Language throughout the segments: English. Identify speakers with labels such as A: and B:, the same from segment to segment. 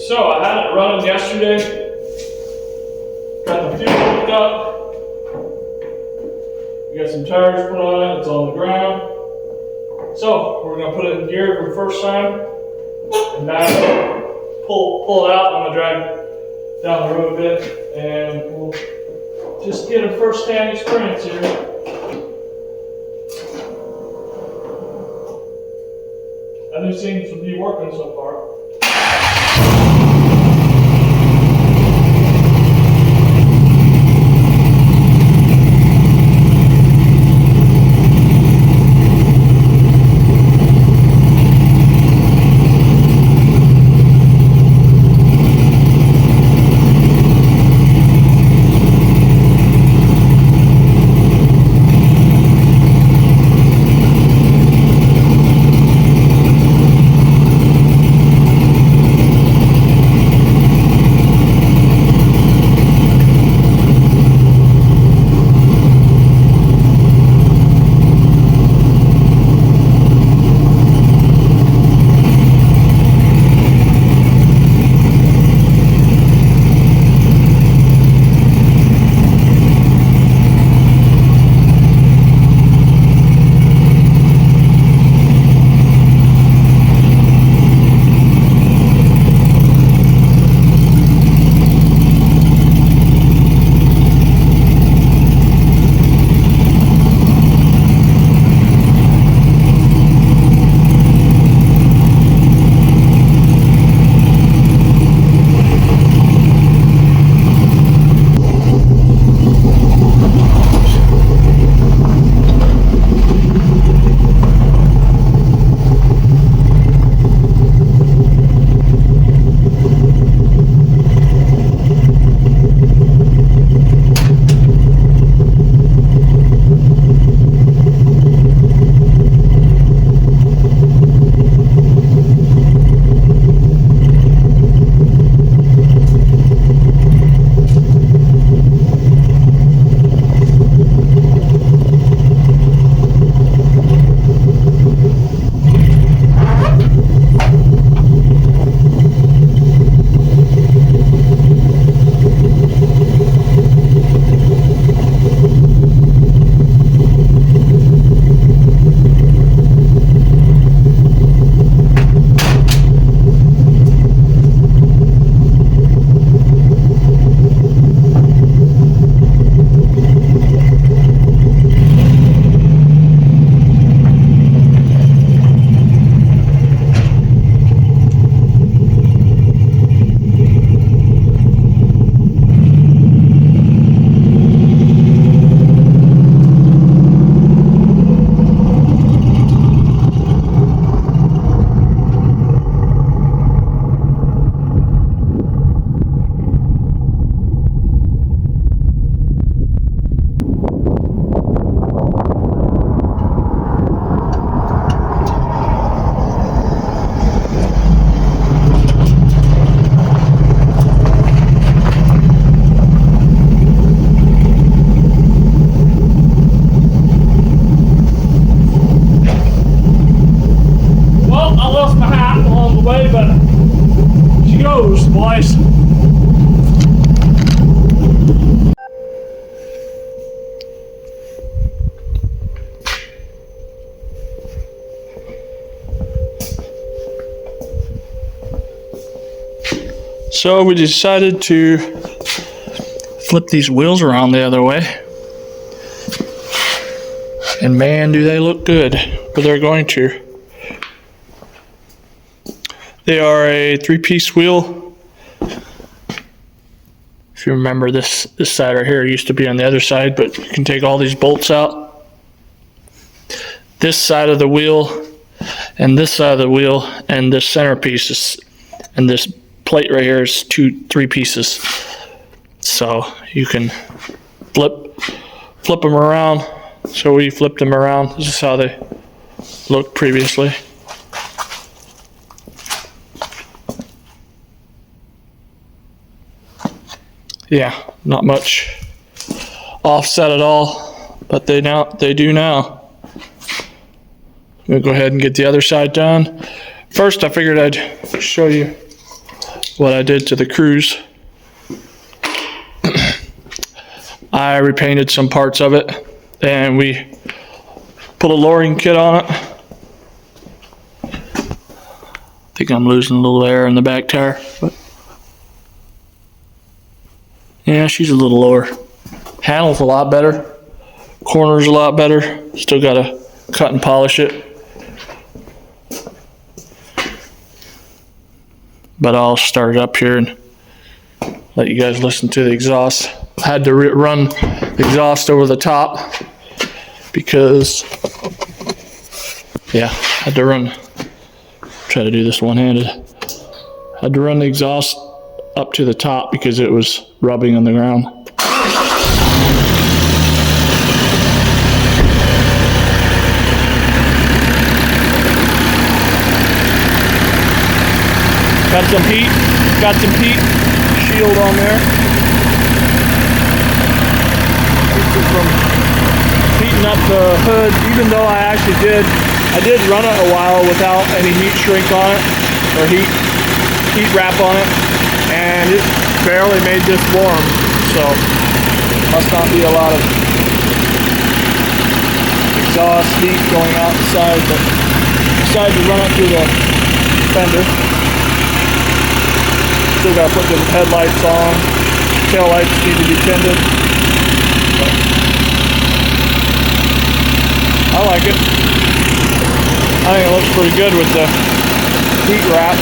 A: So I had it running yesterday. Got the fuel hooked up. We got some tires put on it. It's on the ground. So we're gonna put it in gear for the first time, and now pull it out. I'm gonna drive it down the road a bit, and we'll just get a first-hand experience here. And it seems to be working so far. Boys. So we decided to flip these wheels around the other way. And man, do they look good, but they're going to. They are a 3-piece wheel. If you remember, this side right here used to be on the other side, but you can take all these bolts out. This side of the wheel and this side of the wheel and this centerpiece is, and this plate right here is 3 pieces. So you can flip them around. So we flipped them around. This is how they looked previously. Yeah, not much offset at all, but they do now. I'm gonna go ahead and get the other side done. First, I figured I'd show you what I did to the cruise. I repainted some parts of it, and we put a lowering kit on it. I think I'm losing a little air in the back tire, but yeah, she's a little lower. Handle's a lot better. Corner's a lot better. Still gotta cut and polish it. But I'll start it up here and let you guys listen to the exhaust. I had to run the exhaust over the top because, yeah, I had to try to do this one-handed. I had to run the exhaust up to the top because it was rubbing on the ground. Got some heat shield on there. Keeps it from heating up the hood, even though I did run it a while without any heat shrink on it, or heat wrap on it, and it barely made this warm, so must not be a lot of exhaust heat going out the side, but I decided to run it through the fender. Still gotta put the headlights on. Tail lights need to be tended. But I like it. I think it looks pretty good with the heat wrap.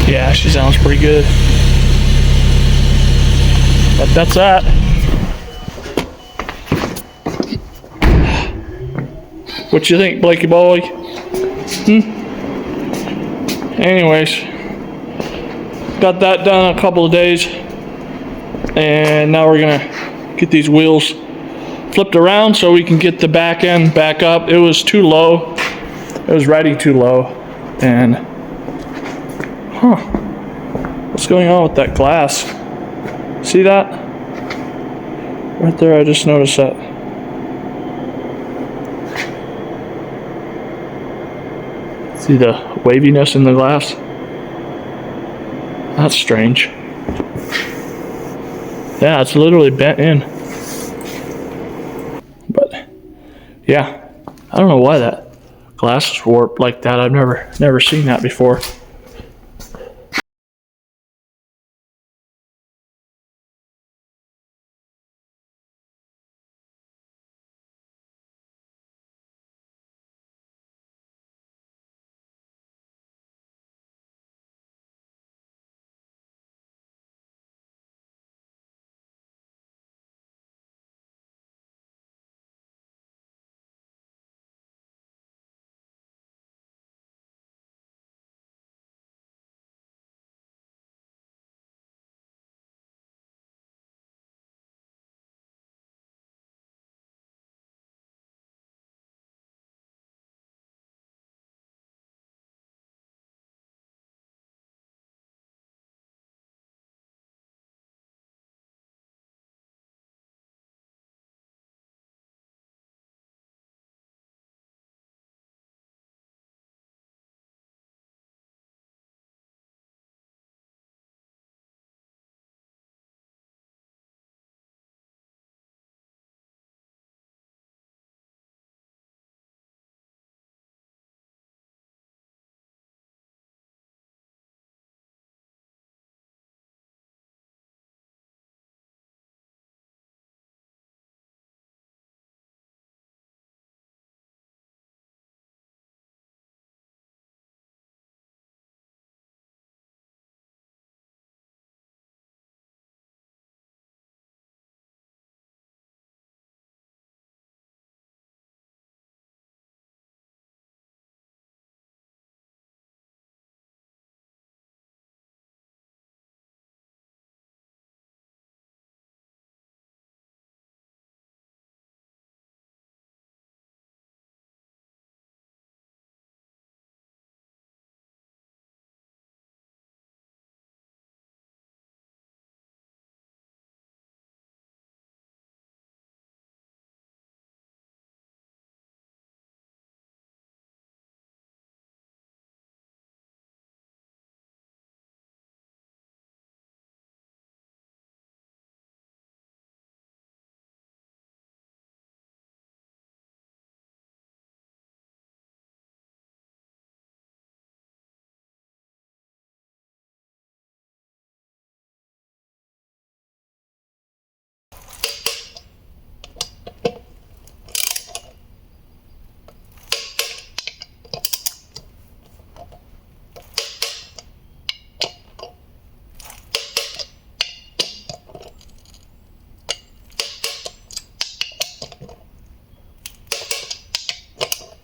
A: Yeah, she sounds pretty good. But that's that. What you think, Blakey boy? Anyways, got that done in a couple of days, and now we're gonna get these wheels flipped around so we can get the back end back up. It was too low. It was riding too low, and what's going on with that glass? See that? Right there, I just noticed that. See the waviness in the glass? That's strange. Yeah, it's literally bent in. But yeah, I don't know why that glass is warped like that. I've never seen that before.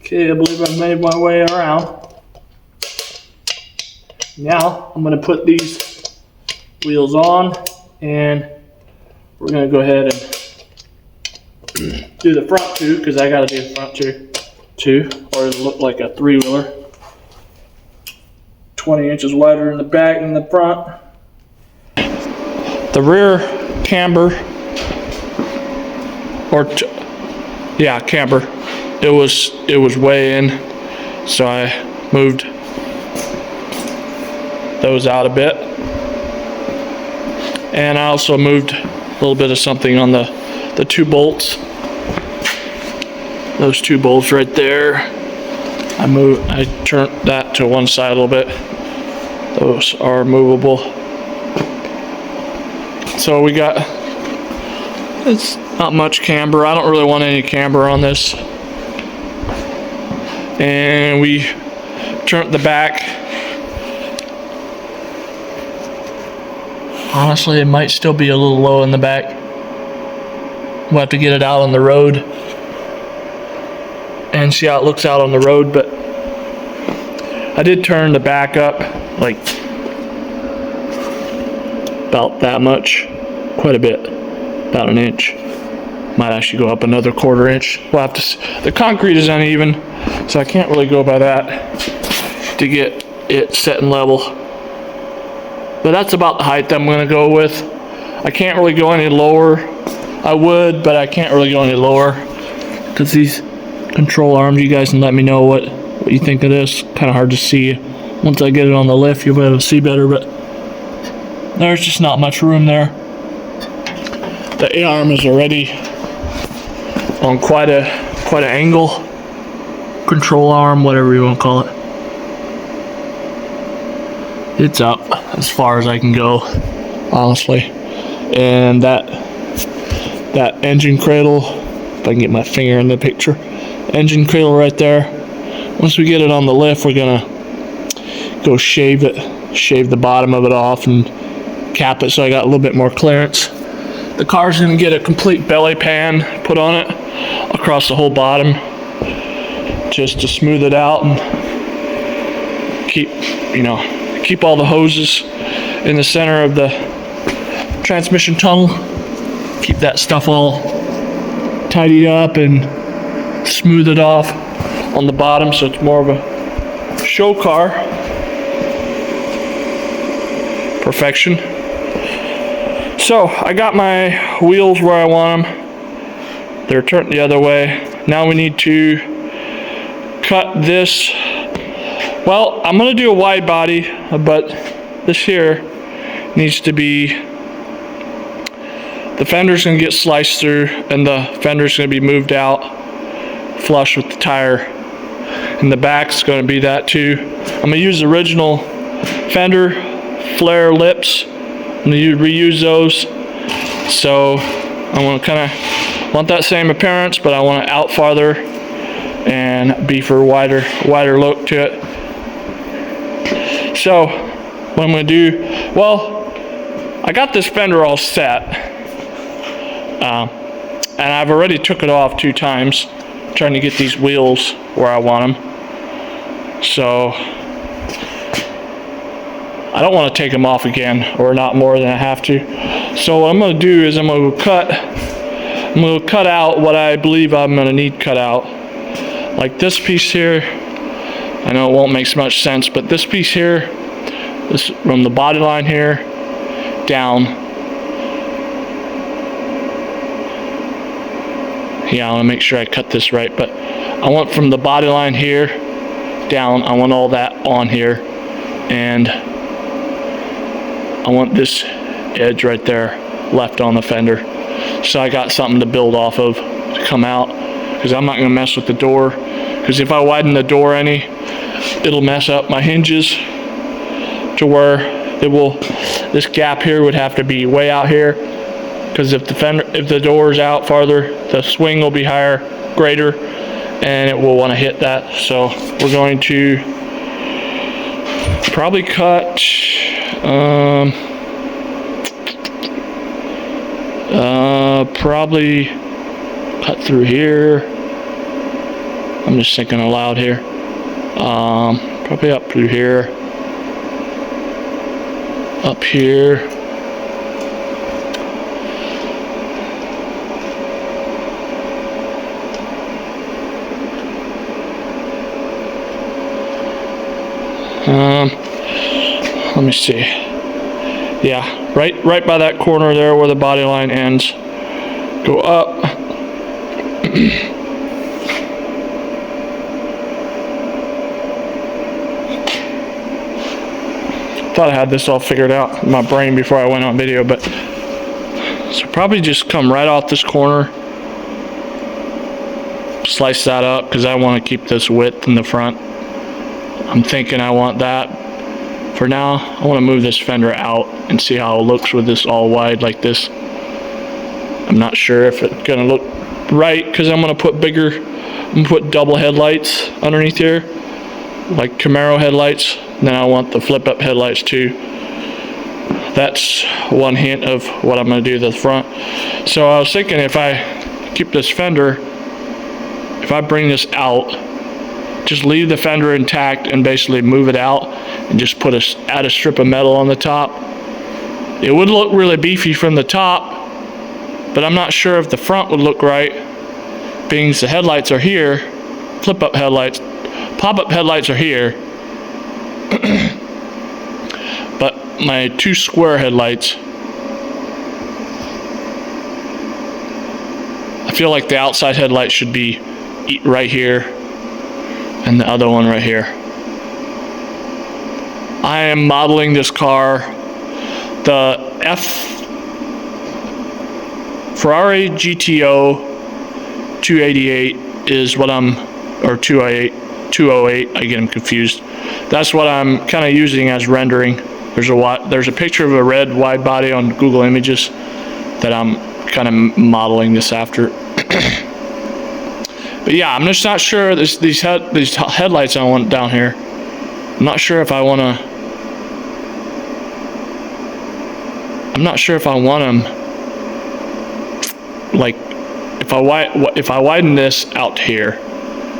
A: Okay, I believe I've made my way around. Now I'm going to put these wheels on, and we're going to go ahead and do the front two, because I got to do the front two, or it'll look like a three-wheeler. 20 inches wider in the back and the front. The rear camber, camber, it was way in, so I moved those out a bit, and I also moved a little bit of something on the two bolts. Those two bolts right there, I turned that to one side a little bit. Those are movable. So we got, it's not much camber. I don't really want any camber on this. And we turned the back. Honestly, it might still be a little low in the back. We'll have to get it out on the road and see how it looks out on the road, but I did turn the back up like about that much, quite a bit, about an inch. Might actually go up another quarter inch. We'll have to see. The concrete is uneven, so I can't really go by that to get it set and level. But that's about the height I'm going to go with. I can't really go any lower. I would, but I can't really go any lower because these control arms, you guys can let me know what you think of this. Kind of hard to see. Once I get it on the lift, you'll be able to see better, but there's just not much room there. The A-arm is already on quite an angle. Control arm, whatever you want to call it. It's up as far as I can go, honestly. And that engine cradle, if I can get my finger in the picture, engine cradle right there. Once we get it on the lift, we're gonna go shave the bottom of it off and cap it so I got a little bit more clearance. The car's gonna get a complete belly pan put on it across the whole bottom, just to smooth it out and keep all the hoses in the center of the transmission tunnel. Keep that stuff all tidied up and smooth it off on the bottom so it's more of a show car. Perfection. So I got my wheels where I want them. They're turned the other way. Now we need to cut this. Well, I'm gonna do a wide body, but this here needs to be, the fender's gonna get sliced through and the fender's gonna be moved out flush with the tire. And the back's gonna be that too. I'm gonna use the original fender flare lips. I'm gonna reuse those. So I want that same appearance, but I want it out farther and be for wider look to it. So what I'm gonna do, well, I got this fender all set, and I've already took it off 2 times, trying to get these wheels where I want them. So I don't want to take them off again, or not more than I have to. So what I'm going to do is I'm going to cut out what I believe I'm going to need cut out. Like this piece here, I know it won't make so much sense, but this piece here, this from the body line here down. Yeah, I want to make sure I cut this right, but I want from the body line here down, I want all that on here, and I want this edge right there left on the fender. So I got something to build off of to come out, because I'm not going to mess with the door, because if I widen the door any, it'll mess up my hinges to where it will, this gap here would have to be way out here, because if the door is out farther, the swing will be higher, greater, and it will want to hit that. So we're going to probably cut probably cut through here, I'm just thinking aloud here. Probably up through here. Up here. Let me see. Yeah, right by that corner there where the body line ends. Go up. Thought I had this all figured out in my brain before I went on video, but so probably just come right off this corner, slice that up because I want to keep this width in the front. I'm thinking I want that. For now, I want to move this fender out and see how it looks with this all wide like this. I'm not sure if it's gonna look right because I'm gonna put double headlights underneath here, like Camaro headlights. Then I want the flip up headlights too. That's one hint of what I'm gonna do to the front. So I was thinking if I keep this fender, if I bring this out, just leave the fender intact and basically move it out and just add a strip of metal on the top. It would look really beefy from the top, but I'm not sure if the front would look right, being the headlights are here, flip-up headlights, pop-up headlights are here, but my two square headlights, I feel like the outside headlight should be right here and the other one right here. I am modeling this car. The Ferrari GTO 288 is what or 208, I get them confused. That's what I'm kind of using as rendering. There's a picture of a red wide body on Google Images that I'm kind of modeling this after. But yeah, I'm just not sure these headlights I want down here. I'm not sure if I want them like if I widen this out here,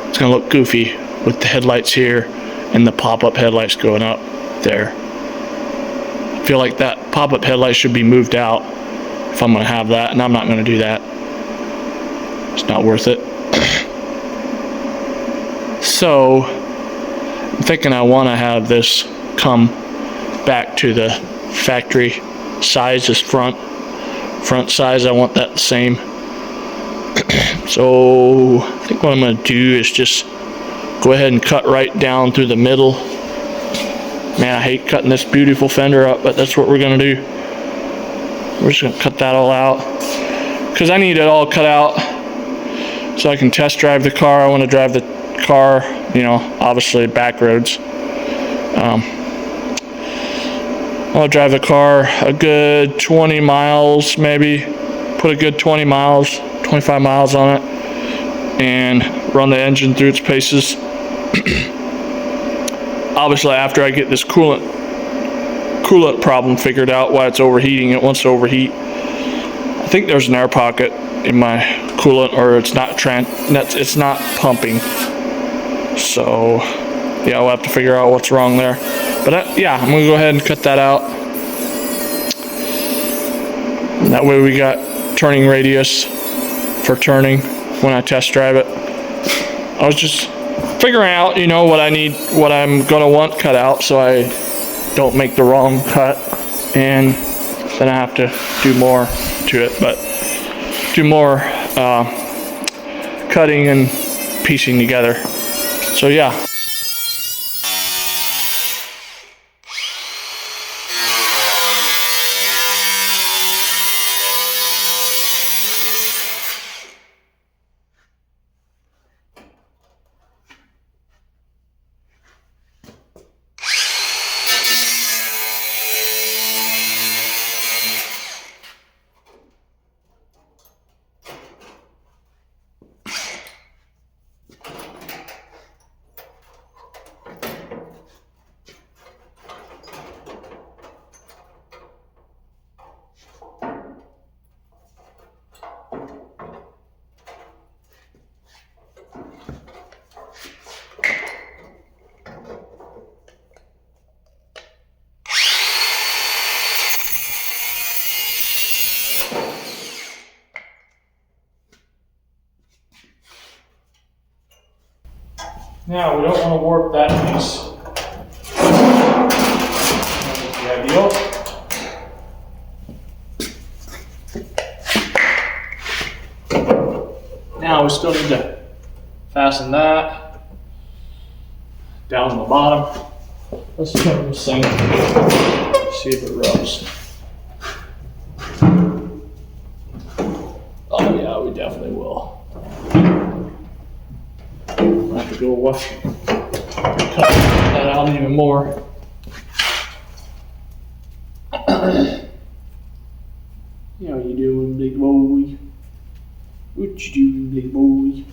A: it's gonna look goofy with the headlights here and the pop-up headlights going up there. I feel like that pop-up headlight should be moved out if I'm gonna have that, and I'm not gonna do that. It's not worth it. So I'm thinking I want to have this come back to the factory size. This front size, I want that the same. So I think what I'm going to do is just go ahead and cut right down through the middle. Man, I hate cutting this beautiful fender up, but that's what we're going to do. We're just going to cut that all out because I need it all cut out so I can test drive the car. I want to drive the car, obviously back roads. I'll drive the car a good 20 miles, maybe put a good 20 miles, 25 miles on it, and run the engine through its paces. Obviously, after I get this coolant problem figured out, why it's overheating, it wants to overheat. I think there's an air pocket in my coolant, or it's not pumping. So yeah, we'll have to figure out what's wrong there. But yeah, I'm gonna go ahead and cut that out. And that way we got turning radius for turning when I test drive it. I was just figuring out, what I need, what I'm gonna want cut out, so I don't make the wrong cut, and then I have to do more to it. But do more cutting and piecing together. So yeah. Now we don't want to warp that piece. That's the ideal. Now we still need to fasten that down the bottom. Let's turn this thing, see if it rubs. Oh yeah, we definitely will. I'll have to go cut that out even more. How you doing, big boy? What you doing, big boy?